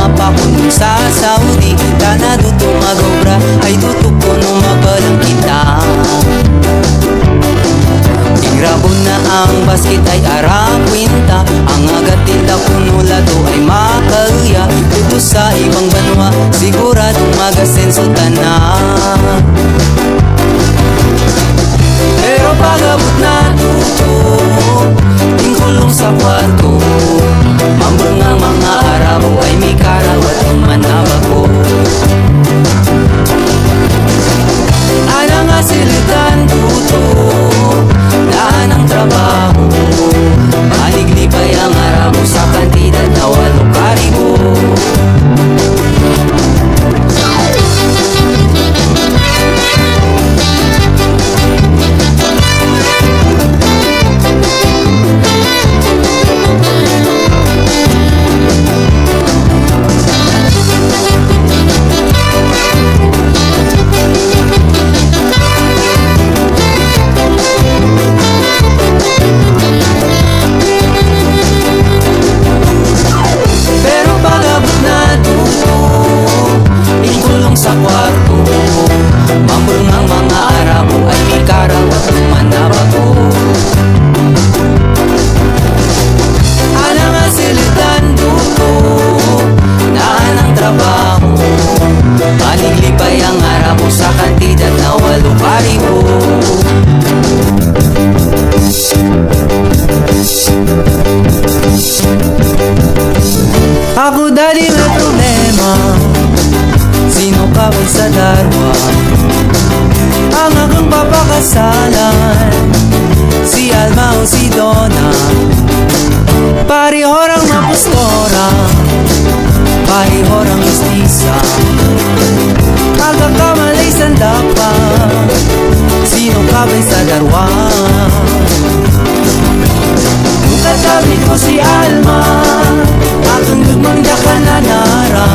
mga pakon sa Saudi. Kana duto magobra ay tutok ko no mabalang kita. Igrabon na ang basket ay arakwinta. Ang agatinda kuno lato ay makauya. Dito sa ibang banwa siguradong magasenso tanan. Pero pag-abot na tuto, tingkulong sa kwarto. Mambang ang mga Arabo ay may karawat ang manabago. Ana nga silitan tuto, daan ang trabaho. Maliglipay ang Arabo sa kantidad na 8 karibo. Sa kwarto, mambang ang mga Arabo ay may karawat ng manabago. Ana nga silitan duto, daan ang trabaho. Maliglipay ang Arabo sa kantidad na 8 karibo. Ako dali may problema, sino ka ba'y sa darwa? Ang aking papakasalan, si Alma o si Donna. Parihorang mapustora, parihorang justisa. Agakamalay sandapa, sino ka ba'y sa darwa? Kung katabi ko si Alma, aking lugmang dakananara.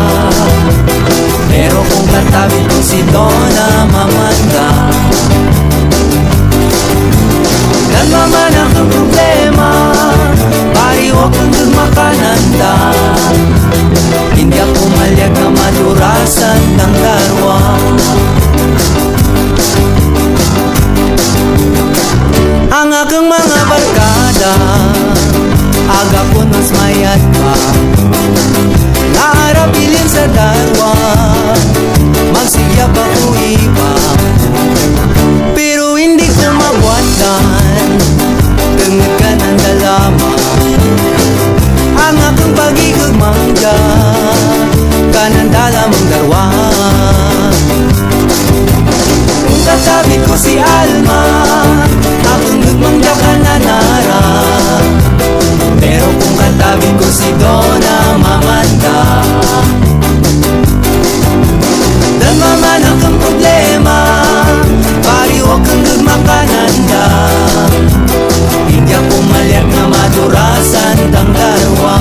Pero kung katabi ko si Donna, mamanda. Nagmaman ang problema, pariho kung makananda. Hindi ako malyag na madurasan ng darwa. Ang aking mga barkada, aga ko mas mayat pa. Naarabilin sa darwa, magsigya pa o iba. Pero hindi ko magwatan, tengad ka ng dalama. Ang aking pagigagmangga, kanang dalamang darwa. Kung katabi ko si Alma, aking gagmangga ka na nara. Pero kung katabi ko si Donna, mamanda. Nagmaman ang kang problema, pariho kang gagmakananda. Hindi ako malyak na madurasan ng darwa.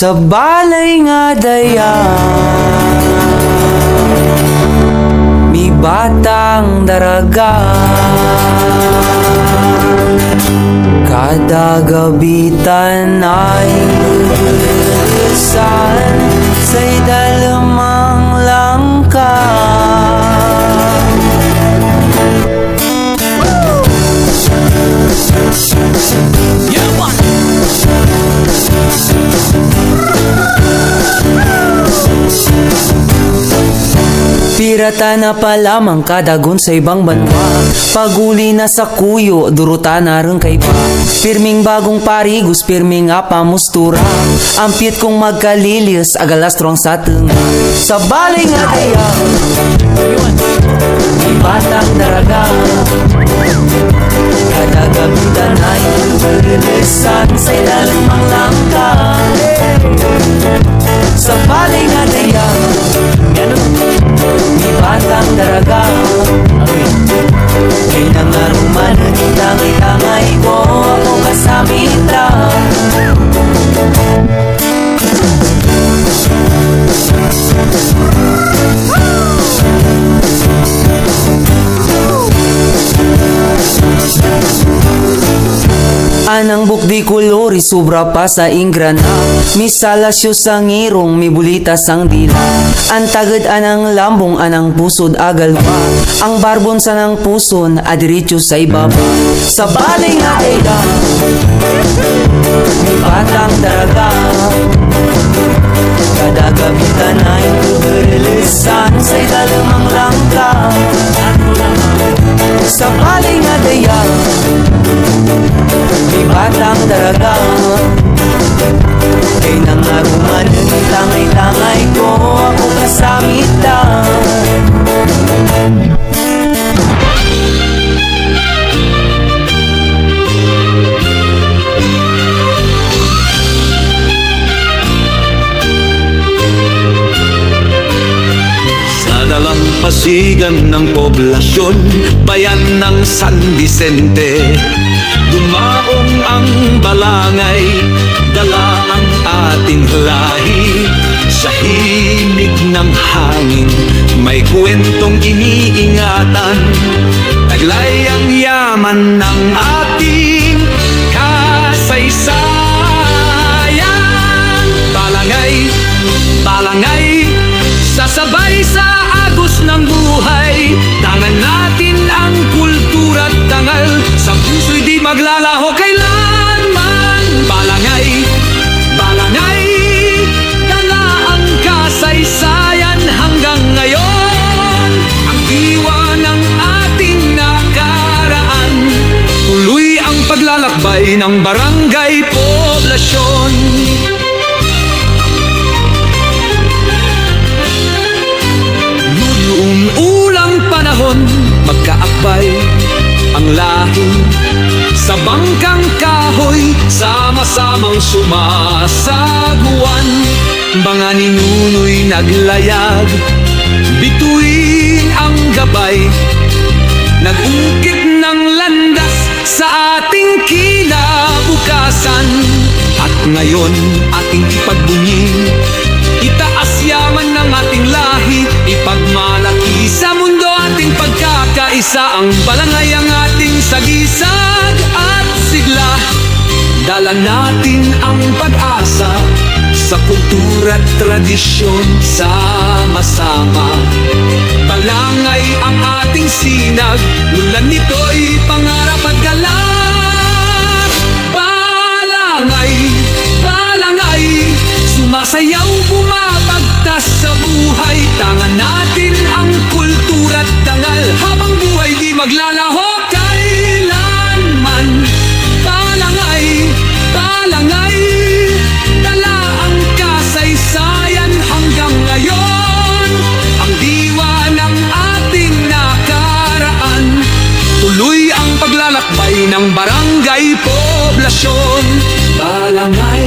Sa balay nga daya, mi batang daraga. Kada gabitan ay lusan sa'y dalamang langka. Yeah, man. Pirata na pa lamang kadagon sa ibang banwa. Paguli na sa kuyo, duruta na rin kay pa. Pirming bagong parigos, pirming apamustura. Ampit kong magkalilios, agalastrong sa tunga. Sa balay nga kaya, ibatang daraga. Kadagabitan ay berilisan sa ilalim ang langka. Sa balay nga kaya, ibatang daraga. Kay nangarumanan, tangay-tangay ko, ako kasamit lang. Anang bukdi kolori, sobra pa sa ingrana. Misalasyo sa ngirong, mibulita sang dila. Ang tagad anang lambong, anang pusod agalwa. Ang barbon sa nang puson, adiritso sa ibaba. Sa balay nga kaya, may batang daraga. Kadagabitan ay berilisan sa ilalim ang langka. Sa balay nga kaya, may batang daraga. Kay nangarumanan, tangay-tangay ko, ako kasamit lang. Dalampasigan ng poblasyon, bayan ng San Vicente. Dumaong ang balangay, dala ang ating lahi. Sa himig ng hangin, may kwentong iniingatan. Taglay ang yaman ng ating kasaysayan. Balangay, balangay, sasabay sa agos ng buhay. Tangan natin ang kultura at dangal, sa puso'y di maglalaho kailanman. Balangay, balangay, dala ang kasaysayan hanggang ngayon. Ang diwa ng ating nakaraan, tuloy ang paglalakbay ng barangay poblasyon. Magkaakbay ang lahi sa bangkang kahoy, sama-samang sumasaguan. Mga ninuno'y naglayag, bituin ang gabay, nag-ukit ng landas sa ating kinabukasan. At ngayon ating ipagbunyi, itaas yaman ng ating lahi, ipagmalaki sa mundo ating pagkakaisa. Ang balangay ang ating sagisag at sigla. Dala natin ang pag-asa sa kultura at tradisyon, sama-sama. Balangay ang ating sinag, ulan nito'y pangarap at galak. Balangay, balangay, sumasayaw, bumabagtas sa buhay. Tangan natin ang kultura at dangal, habang buhay di maglalaho kailanman. Balangay, balangay, dala ang kasaysayan hanggang ngayon. Ang diwa ng ating nakaraan, tuloy ang paglalakbay ng barangay poblasyon. Balangay,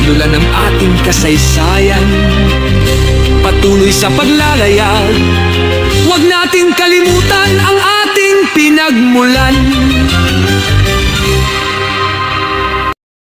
lula ng ating kasaysayan, patuloy sa paglalayag. Huwag nating kalimutan ang ating pinagmulan.